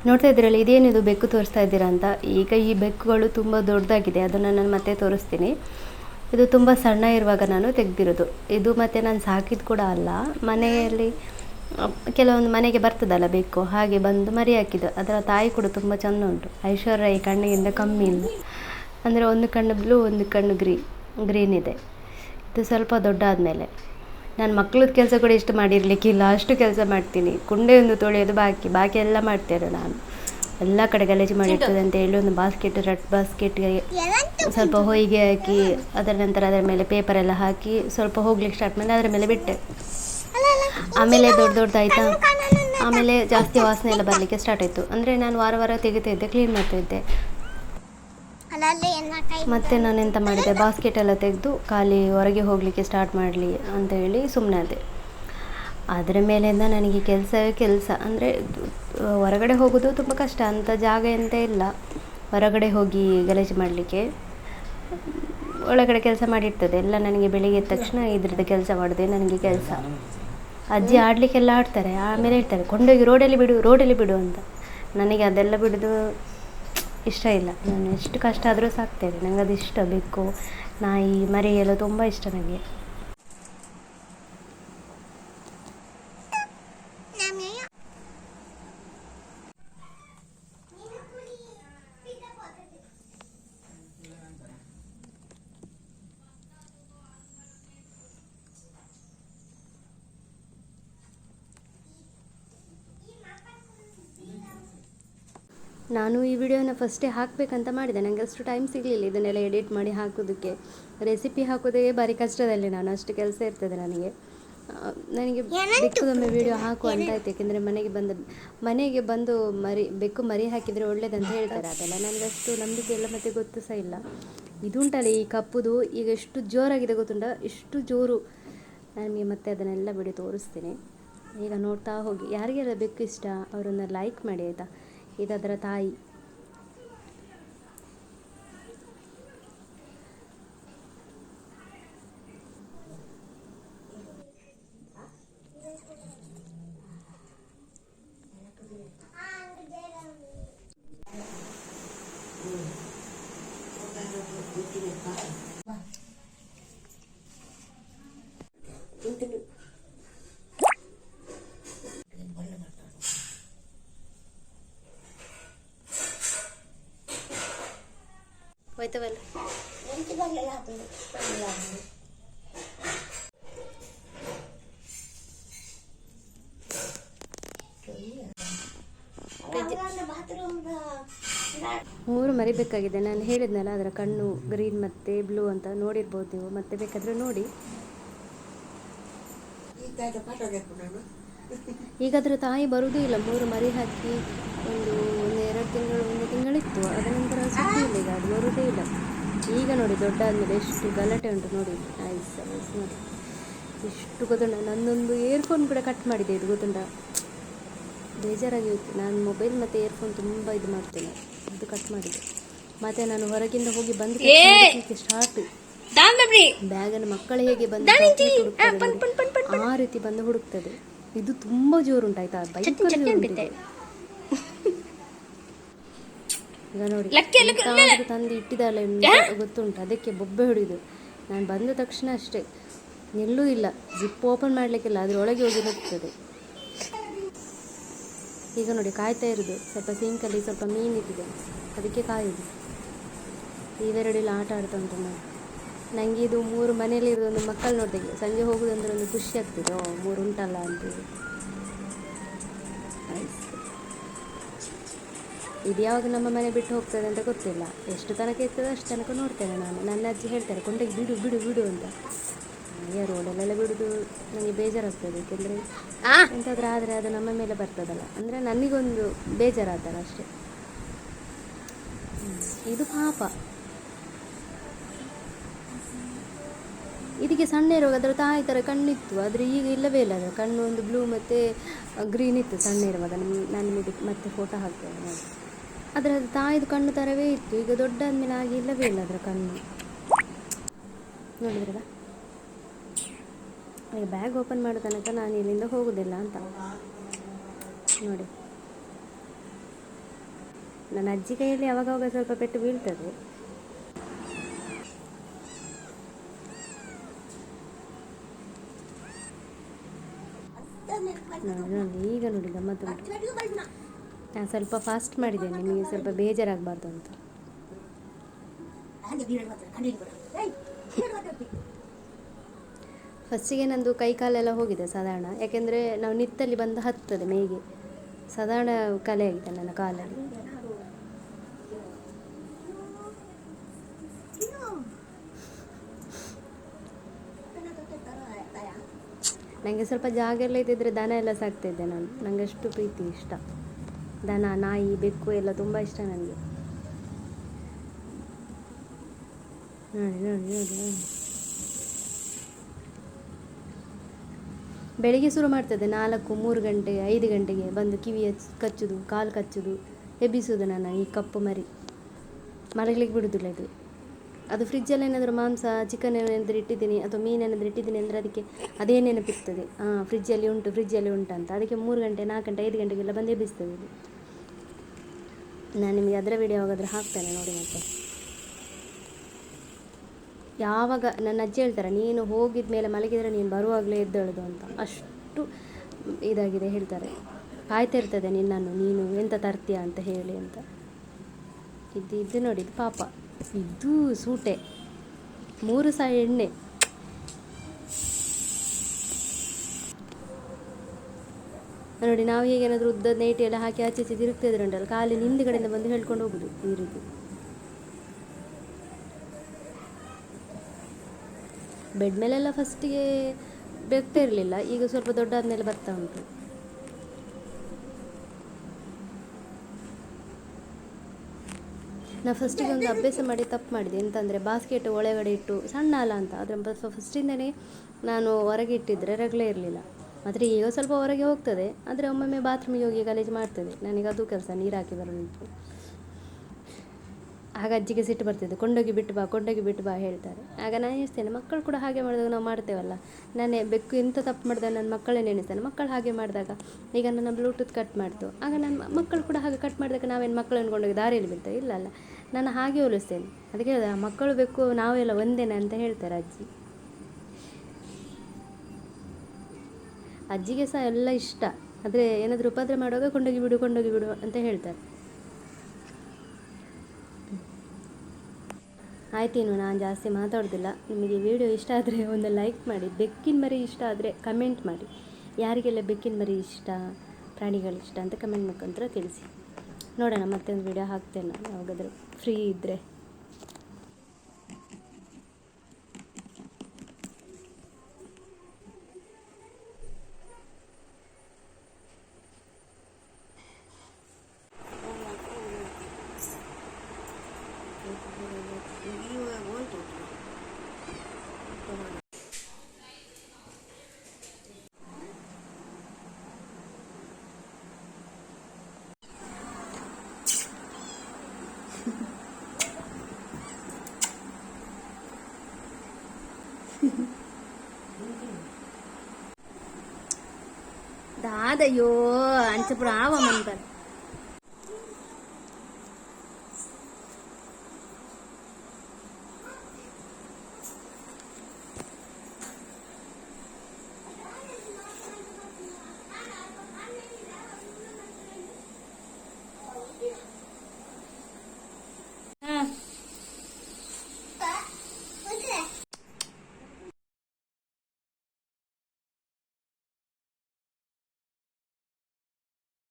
ನೋಡ್ತಾ ಇದ್ದೀರಲ್ಲ, ಇದೇನಿದು ಬೆಕ್ಕು ತೋರಿಸ್ತಾ ಇದ್ದೀರಾ ಅಂತ. ಈಗ ಈ ಬೆಕ್ಕುಗಳು ತುಂಬ ದೊಡ್ಡದಾಗಿದೆ, ಅದನ್ನು ನಾನು ಮತ್ತೆ ತೋರಿಸ್ತೀನಿ. ಇದು ತುಂಬ ಸಣ್ಣ ಇರುವಾಗ ನಾನು ತೆಗೆದಿರೋದು ಇದು. ಮತ್ತು ನಾನು ಸಾಕಿದ್ದು ಕೂಡ ಅಲ್ಲ, ಮನೆಯಲ್ಲಿ ಕೆಲವೊಂದು ಮನೆಗೆ ಬರ್ತದಲ್ಲ ಬೆಕ್ಕು, ಹಾಗೆ ಬಂದು ಮರಿ ಹಾಕಿದ್ದು. ಅದರ ತಾಯಿ ಕೂಡ ತುಂಬ ಚೆಂದ ಉಂಟು. ಐಶ್ವರ್ಯ ಈ ಕಣ್ಣಿಗಿಂತ ಕಮ್ಮಿ ಇಲ್ಲ, ಅಂದರೆ ಒಂದು ಕಣ್ಣು ಬ್ಲೂ, ಒಂದು ಕಣ್ಣು ಗ್ರೀನ್ ಇದೆ. ಇದು ಸ್ವಲ್ಪ ದೊಡ್ಡ ಆದಮೇಲೆ ನಾನು ಮಕ್ಕಳದ್ದು ಕೆಲಸ ಕೂಡ ಇಷ್ಟು ಮಾಡಿರಲಿಕ್ಕಿಲ್ಲ, ಅಷ್ಟು ಕೆಲಸ ಮಾಡ್ತೀನಿ. ಕುಂಡೆ ಒಂದು ತೊಳೆಯೋದು ಬಾಕಿ ಎಲ್ಲ ಮಾಡ್ತೇನೆ ನಾನು. ಎಲ್ಲ ಕಡೆ ಗಲೀಜು ಮಾಡಿರ್ತದೆ ಅಂತ ಹೇಳಿ ಒಂದು ರೆಡ್ ಬಾಸ್ಕೆಟ್ಗೆ ಸ್ವಲ್ಪ ಹೊಯ್ಗೆ ಹಾಕಿ, ಅದರ ನಂತರ ಅದರ ಮೇಲೆ ಪೇಪರ್ ಎಲ್ಲ ಹಾಕಿ ಸ್ವಲ್ಪ ಹೋಗ್ಲಿಕ್ಕೆ ಸ್ಟಾರ್ಟ್ ಮಾಡಿ ಅದರ ಮೇಲೆ ಬಿಟ್ಟೆ. ಆಮೇಲೆ ದೊಡ್ಡದಾಯ್ತಾ, ಆಮೇಲೆ ಜಾಸ್ತಿ ವಾಸನೆ ಎಲ್ಲ ಬರಲಿಕ್ಕೆ ಸ್ಟಾರ್ಟ್ ಆಯಿತು. ಅಂದರೆ ನಾನು ವಾರ ತೆಗಿತಾ ಇದ್ದೆ, ಕ್ಲೀನ್ ಮಾಡ್ತಾ ಇದ್ದೆ. ಮತ್ತು ನಾನು ಎಂತ ಮಾಡಿದೆ, ಬಾಸ್ಕೆಟ್ ಎಲ್ಲ ತೆಗೆದು ಖಾಲಿ ಹೊರಗೆ ಹೋಗಲಿಕ್ಕೆ ಸ್ಟಾರ್ಟ್ ಮಾಡಲಿ ಅಂತ ಹೇಳಿ ಸುಮ್ಮನೆ ಅದೇ. ಅದರ ಮೇಲಿಂದ ನನಗೆ ಕೆಲಸ ಅಂದರೆ ಹೊರಗಡೆ ಹೋಗೋದು ತುಂಬ ಕಷ್ಟ. ಅಂಥ ಜಾಗ ಎಂತ ಇಲ್ಲ ಹೊರಗಡೆ ಹೋಗಿ ಗಲೀಜು ಮಾಡಲಿಕ್ಕೆ. ಒಳಗಡೆ ಕೆಲಸ ಮಾಡಿರ್ತದೆ ಎಲ್ಲ. ನನಗೆ ಬೆಳಿಗ್ಗೆ ಎದ್ದ ತಕ್ಷಣ ಇದ್ರದ್ದು ಕೆಲಸ ಮಾಡೋದೇ ನನಗೆ ಕೆಲಸ. ಅಜ್ಜಿ ಆಡಲಿಕ್ಕೆಲ್ಲ ಆಡ್ತಾರೆ, ಆಮೇಲೆ ಹೇಳ್ತಾರೆ ಕೊಂಡೋಗಿ ರೋಡಲ್ಲಿ ಬಿಡು ಅಂತ. ನನಗೆ ಅದೆಲ್ಲ ಬಿಡೋದು ಇಷ್ಟ ಇಲ್ಲ. ನಾನು ಎಷ್ಟು ಕಷ್ಟ ಆದರೂ ಸಾಕ್ತೇನೆ, ನನಗೆ ಅದು ಇಷ್ಟ. ಬೆಕ್ಕು, ನಾಯಿ, ಮರಿ ಎಲ್ಲ ತುಂಬ ಇಷ್ಟ ನನಗೆ. ನಾನು ಈ ವಿಡಿಯೋನ ಫಸ್ಟೇ ಹಾಕಬೇಕಂತ ಮಾಡಿದೆ, ನನಗೆ ಅಷ್ಟು ಟೈಮ್ ಸಿಗಲಿಲ್ಲ ಇದನ್ನೆಲ್ಲ ಎಡಿಟ್ ಮಾಡಿ ಹಾಕೋದಕ್ಕೆ. ರೆಸಿಪಿ ಹಾಕೋದೇ ಭಾರಿ ಕಷ್ಟದಲ್ಲಿ ನಾನು, ಅಷ್ಟು ಕೆಲಸ ಇರ್ತದೆ ನನಗೆ. ಬೆಕ್ಕುದೊಮ್ಮೆ ವಿಡಿಯೋ ಹಾಕು ಅಂತ ಆಯ್ತು. ಯಾಕೆಂದರೆ ಮನೆಗೆ ಬಂದು ಬೆಕ್ಕು ಮರಿ ಹಾಕಿದರೆ ಒಳ್ಳೇದಂತ ಹೇಳ್ತಾರೆ. ಅದೆಲ್ಲ ನನಗಷ್ಟು ನಂಬಿಕೆ ಇಲ್ಲ ಮತ್ತು ಗೊತ್ತು ಸಹ ಇಲ್ಲ. ಇದುಂಟಲ್ಲ ಈ ಕಪ್ಪುದು, ಈಗ ಎಷ್ಟು ಜೋರಾಗಿದೆ ಗೊತ್ತುಂಟ, ಇಷ್ಟು ಜೋರು. ನನಗೆ ಮತ್ತೆ ಅದನ್ನೆಲ್ಲ ವಿಡಿಯೋ ತೋರಿಸ್ತೀನಿ. ಈಗ ನೋಡ್ತಾ ಹೋಗಿ. ಯಾರಿಗೆಲ್ಲ ಬೆಕ್ಕು ಇಷ್ಟ ಅವರನ್ನು ಲೈಕ್ ಮಾಡಿ ಆಯಿತಾ. ಇದರ ತಾಯಿ. ಹೋಯ್ತವಲ್ಲ ಮೂರು ಮರಿಬೇಕಾಗಿದೆ. ನಾನು ಹೇಳಿದ್ನಲ್ಲ ಅದರ ಕಣ್ಣು ಗ್ರೀನ್ ಮತ್ತು ಬ್ಲೂ ಅಂತ, ನೋಡಿರ್ಬೋದು ನೀವು. ಮತ್ತೆ ಬೇಕಾದರೆ ನೋಡಿ. ಈಗ ಅದರ ತಾಯಿ ಬರುವುದೂ ಇಲ್ಲ. 3 ಮರಿ ಹಾಕಿ ಒಂದು 1 ತಿಂಗಳಿತ್ತು. ಅದ ನಂತರ ಸುದ್ದಿ ಇಲ್ಲ. ಈಗ ಅದು ಬರುವುದೇ ಇಲ್ಲ. ಈಗ ನೋಡಿ ದೊಡ್ಡಾದಮೇಲೆ ಎಷ್ಟು ಗಲಾಟೆ ಉಂಟು ನೋಡಿ. ಐಸ್ ನೋಡಿ ಎಷ್ಟು ಗೊತ್ತುಂಟ. ನನ್ನೊಂದು ಇಯರ್ಫೋನ್ ಕೂಡ ಕಟ್ ಮಾಡಿದೆ. ಇದು ಗೊತ್ತುಂಟ, ಬೇಜಾರಾಗಿ ಹೋಯ್ತು. ನಾನು ಮೊಬೈಲ್ ಮತ್ತು ಇಯರ್ಫೋನ್ ತುಂಬ ಇದು ಮಾಡ್ತೇನೆ, ಅದು ಕಟ್ ಮಾಡಿದೆ. ಮತ್ತು ನಾನು ಹೊರಗಿಂದ ಹೋಗಿ ಬಂದು ಸ್ಟಾರ್ಟ್ ಬ್ಯಾಗನ್ನು ಮಕ್ಕಳು ಹೇಗೆ ಬಂದು ಆ ರೀತಿ ಬಂದು ಹುಡುಕ್ತದೆ. ಇದು ತುಂಬ ಜೋರುಂಟಾಯ್ತಾ, ಭಯಂಕರ ಜೋರುಂಟಿದೆ. ಈಗ ನೋಡಿ ತಂದು ಇಟ್ಟಿದ್ದಲ್ಲ ಗೊತ್ತುಂಟು, ಅದಕ್ಕೆ ಬೊಬ್ಬೆ ಹೊಡೆಯುದು. ನಾನು ಬಂದ ತಕ್ಷಣ ಅಷ್ಟೇ, ಎಲ್ಲೂ ಇಲ್ಲ. ಜಿಪ್ ಓಪನ್ ಮಾಡಲಿಕ್ಕಿಲ್ಲ, ಅದರೊಳಗೆ ಹೋಗಿ ಹೋಗ್ತದೆ. ಈಗ ನೋಡಿ ಕಾಯ್ತಾ ಇರೋದು. ಸ್ವಲ್ಪ ಸಿಂಕಲ್ಲಿ ಸ್ವಲ್ಪ ಮೀನಿಟ್ಟಿದೆ, ಅದಕ್ಕೆ ಕಾಯೋದು. ಇವೆರಡಿಲ್ಲ ಆಟ ಆಡ್ತಾ ಉಂಟು ನೋಡಿ. ನನಗೆ ಇದು 3 ಮನೇಲಿ ಇರೋದೊಂದು ಮಕ್ಕಳು ನೋಡಿದೆ. ಸಂಜೆ ಹೋಗೋದಂದ್ರೆ ಒಂದು ಖುಷಿ ಆಗ್ತಿದೆ, 3 ಉಂಟಲ್ಲ ಅಂತೇಳಿ. ಇದು ಯಾವಾಗ ನಮ್ಮ ಮನೆ ಬಿಟ್ಟು ಹೋಗ್ತದೆ ಅಂತ ಗೊತ್ತಿಲ್ಲ. ಎಷ್ಟು ತನಕ ಇರ್ತದೆ ಅಷ್ಟು ತನಕ ನೋಡ್ತೇನೆ ನಾನು. ನನ್ನ ಅಜ್ಜಿ ಹೇಳ್ತಾರೆ ಕೊಂಡೋಗಿ ಬಿಡು ಅಂತ. ನನಗೆ ರೋಡಲ್ಲೆಲ್ಲ ಬಿಡೋದು ನನಗೆ ಬೇಜಾರಾಗ್ತದೆ. ಏಕೆಂದರೆ ಎಂತಾದರೂ ಆದರೆ ಅದು ನಮ್ಮ ಮೇಲೆ ಬರ್ತದಲ್ಲ, ಅಂದರೆ ನನಗೊಂದು ಬೇಜಾರಾಗ್ತದೆ ಅಷ್ಟೇ. ಇದು ಪಾಪ. ಇದಕ್ಕೆ ಸಣ್ಣ ಇರುವಾಗ ಅದರ ತಾಯಿ ಥರ ಕಣ್ಣಿತ್ತು, ಆದರೆ ಈಗ ಇಲ್ಲವೇ ಇಲ್ಲ. ಅದರ ಕಣ್ಣು ಒಂದು ಬ್ಲೂ ಮತ್ತು ಗ್ರೀನ್ ಇತ್ತು ಸಣ್ಣ ಇರುವಾಗ. ನಾನು ನಿಮಗೆ ಮತ್ತೆ ಫೋಟೋ ಹಾಕ್ತೇನೆ ನೋಡಿ. ಅದರ ತಾಯಿದು ಕಣ್ಣು ಥರವೇ ಇತ್ತು. ಈಗ ದೊಡ್ಡಾದ್ಮೇಲೆ ಹಾಗೆ ಇಲ್ಲವೇ ಇಲ್ಲ ಅದರ ಕಣ್ಣು. ನೋಡಿದ್ರಲ್ಲ, ಈಗ ಬ್ಯಾಗ್ ಓಪನ್ ಮಾಡೋ ತನಕ ನಾನು ಇಲ್ಲಿಂದ ಹೋಗೋದಿಲ್ಲ ಅಂತ ನೋಡಿ. ನನ್ನ ಅಜ್ಜಿ ಕೈಯಲ್ಲಿ ಅವಾಗವಾಗ ಸ್ವಲ್ಪ ಪೆಟ್ಟು ಬೀಳ್ತದೆ. ನೋಡಿ ಈಗ ನೋಡಿ ಗಮ್ಮತ್ತು ನೋಡಿ. ನಾನು ಸ್ವಲ್ಪ ಫಾಸ್ಟ್ ಮಾಡಿದ್ದೇನೆ, ನಿಮಗೆ ಸ್ವಲ್ಪ ಬೇಜಾರಾಗಬಾರ್ದು ಅಂತ. ಫಸ್ಟಿಗೆ ನಂದು ಕೈ ಕಾಲೆಲ್ಲ ಹೋಗಿದೆ ಸಾಧಾರಣ, ಯಾಕೆಂದರೆ ನಾವು ನಿತ್ತಲ್ಲಿ ಬಂದು ಹತ್ತದೆ ಮೇಗೆ, ಸಾಧಾರಣ ಕಲೆ ಆಗಿದೆ ನನ್ನ ಕಾಲಲ್ಲಿ. ನನಗೆ ಸ್ವಲ್ಪ ಜಾಗ ಎಲ್ಲ ಇದ್ದಿದ್ರೆ ದನ ಎಲ್ಲ ಸಾಕ್ತಿದ್ದೆ ನಾನು. ನನಗೆ ಅಷ್ಟು ಪ್ರೀತಿ ಇಷ್ಟ, ದನ, ನಾಯಿ, ಬೆಕ್ಕು ಎಲ್ಲ ತುಂಬ ಇಷ್ಟ ನನಗೆ. ನೋಡಿ ನೋಡಿ ನೋಡಿ ನೋಡಿ, ಬೆಳಿಗ್ಗೆ ಶುರು ಮಾಡ್ತದೆ 4, 3 ಗಂಟೆ 5 ಗಂಟೆಗೆ ಬಂದು ಕಿವಿ ಕಚ್ಚುದು, ಕಾಲು ಕಚ್ಚುದು, ಎಬ್ಬಿಸುವುದು ನನ್ನ ಈ ಕಪ್ಪು ಮರಿ. ಮಲಗಲಿಕ್ಕೆ ಬಿಡೋದಿಲ್ಲ ಇದು. ಅದು ಫ್ರಿಜ್ಜಲ್ಲಿ ಏನಾದರೂ ಮಾಂಸ, ಚಿಕನ್ ಏನಾದರೂ ಇಟ್ಟಿದ್ದೀನಿ ಅಥವಾ ಮೀನು ಏನಾದರೂ ಇಟ್ಟಿದ್ದೀನಿ ಅಂದರೆ ಅದಕ್ಕೆ ಅದೇ ನೆನಪಿರ್ತದೆ, ಫ್ರಿಜ್ಜಲ್ಲಿ ಉಂಟು ಅಂತ. ಅದಕ್ಕೆ 3 ಗಂಟೆ 4 ಗಂಟೆ 5 ಗಂಟೆಗೆಲ್ಲ ಬಂದು ಎಬ್ಬಿಸ್ತದೆ ಇದು. ನಾನು ನಿಮಗೆ ಅದರ ವಿಡಿಯೋ ಯಾವಾಗಾದರೂ ಹಾಕ್ತೇನೆ ನೋಡಿ. ಮತ್ತೆ ಯಾವಾಗ ನನ್ನ ಅಜ್ಜಿ ಹೇಳ್ತಾರೆ, ನೀನು ಹೋಗಿದ ಮೇಲೆ ಮಲಗಿದರೆ ನೀನು ಬರುವಾಗಲೇ ಎದ್ದೇಳೋದು ಅಂತ, ಅಷ್ಟು ಇದಾಗಿದೆ ಹೇಳ್ತಾರೆ. ಕಾಯ್ತಾ ಇರ್ತದೆ ನಿನ್ನನ್ನು, ನೀನು ಎಂತ ತರ್ತೀಯ ಅಂತ ಹೇಳಿ ಅಂತ. ಇದು ನೋಡಿ, ಇದು ಪಾಪ, ಇದು ಸೂಟೆ, 3 ಸಹ ಎಣ್ಣೆ. ನೋಡಿ, ನಾವು ಹೇಗೇನಾದರೂ ಉದ್ದ ನೈಟಿ ಎಲ್ಲ ಹಾಕಿ ಆಚೆ ಈಚೆ ತಿರುಗ್ತಿದ್ರೆ ಉಂಟಲ್ಲ, ಕಾಲಿನ ಹಿಂದುಗಡೆಯಿಂದ ಬಂದು ಹೇಳ್ಕೊಂಡು ಹೋಗೋದು ಈ ರೀತಿ. ಬೆಡ್ ಮೇಲೆಲ್ಲ ಫಸ್ಟಿಗೆ ಬೆಕ್ತಾ ಇರಲಿಲ್ಲ, ಈಗ ಸ್ವಲ್ಪ ದೊಡ್ಡ ಆದಮೇಲೆ ಬರ್ತಾ ಉಂಟು. ನಾನು ಫಸ್ಟಿಗೆ ಒಂದು ಅಭ್ಯಾಸ ಮಾಡಿ ತಪ್ಪು ಮಾಡಿದೆ, ಎಂತಂದರೆ ಬಾಸ್ಕೆಟ್ ಒಳಗಡೆ ಇಟ್ಟು, ಸಣ್ಣ ಅಲ್ಲ ಅಂತ, ಆದರೆ ಫಸ್ಟಿಂದನೇ ನಾನು ಹೊರಗೆ ಇಟ್ಟಿದ್ದರೆ ರಗಳೆ ಇರಲಿಲ್ಲ. ಆದರೆ ಈಗ ಸ್ವಲ್ಪ ಹೊರಗೆ ಹೋಗ್ತದೆ, ಆದರೆ ಒಮ್ಮೊಮ್ಮೆ ಬಾತ್ರೂಮಿಗೆ ಹೋಗಿ ಗಲೀಜು ಮಾಡ್ತದೆ. ನನಗೆ ಅದು ಕೆಲಸ, ನೀರು ಹಾಕಿ ಬರೋದು. ಆಗ ಅಜ್ಜಿಗೆ ಸಿಟ್ಟು ಬರ್ತಿದ್ದೆ, ಕೊಂಡೋಗಿ ಬಿಟ್ಟು ಬಾ ಹೇಳ್ತಾರೆ. ಆಗ ನಾನು ಎಣಿಸ್ತೇನೆ, ಮಕ್ಕಳು ಕೂಡ ಹಾಗೆ ಮಾಡಿದಾಗ ನಾವು ಮಾಡ್ತೇವಲ್ಲ. ನಾನೇ ಬೆಕ್ಕು ಎಂತ ತಪ್ಪು ಮಾಡಿದಾಗ ನನ್ನ ಮಕ್ಕಳೇ ನೆನೆಸ್ತೇನೆ. ಮಕ್ಕಳು ಹಾಗೆ ಮಾಡಿದಾಗ, ಈಗ ನನ್ನ ಬ್ಲೂಟೂತ್ ಕಟ್ ಮಾಡ್ತು, ಆಗ ನನ್ನ ಮಕ್ಕಳು ಕೂಡ ಹಾಗೆ ಕಟ್ ಮಾಡಿದಾಗ ನಾವೇನು ಮಕ್ಕಳನ್ನು ಕೊಂಡೋಗಿ ದಾರಿಯಲ್ಲಿ ಬಿಡ್ತೇವೆ? ಇಲ್ಲ, ನಾನು ಹಾಗೆ ಹೋಲಿಸ್ತೇನೆ. ಅದಕ್ಕೆ ಹೇಳಿದೆ, ಮಕ್ಕಳು ಬೆಕ್ಕು ನಾವೆಲ್ಲ ಒಂದೇನೆ ಅಂತ ಹೇಳ್ತಾರೆ ಅಜ್ಜಿ. ಅಜ್ಜಿಗೆ ಸಹ ಎಲ್ಲ ಇಷ್ಟ, ಆದರೆ ಏನಾದರೂ ಉಪದ್ರ ಮಾಡುವಾಗ ಕೊಂಡೋಗಿ ಬಿಡು ಅಂತ ಹೇಳ್ತಾರೆ. ಆಯ್ತೇನು, ನಾನು ಜಾಸ್ತಿ ಮಾತಾಡೋದಿಲ್ಲ. ನಿಮಗೆ ವಿಡಿಯೋ ಇಷ್ಟ ಆದರೆ ಒಂದು ಲೈಕ್ ಮಾಡಿ, ಬೆಕ್ಕಿನ ಮರಿ ಇಷ್ಟ ಆದರೆ ಕಮೆಂಟ್ ಮಾಡಿ. ಯಾರಿಗೆಲ್ಲ ಬೆಕ್ಕಿನ ಮರಿ ಇಷ್ಟ, ಪ್ರಾಣಿಗಳಿಷ್ಟ ಅಂತ ಕಮೆಂಟ್ ಮುಖಾಂತರ ತಿಳಿಸಿ. ನೋಡೋಣ, ಮತ್ತೆ ಒಂದು ವಿಡಿಯೋ ಹಾಕ್ತೇನೆ ನಾನು ಯಾವಾಗಾದರೂ ಫ್ರೀ ಇದ್ದರೆ. దాదయ్యో అంచప్పుడు ఆవమంటారు.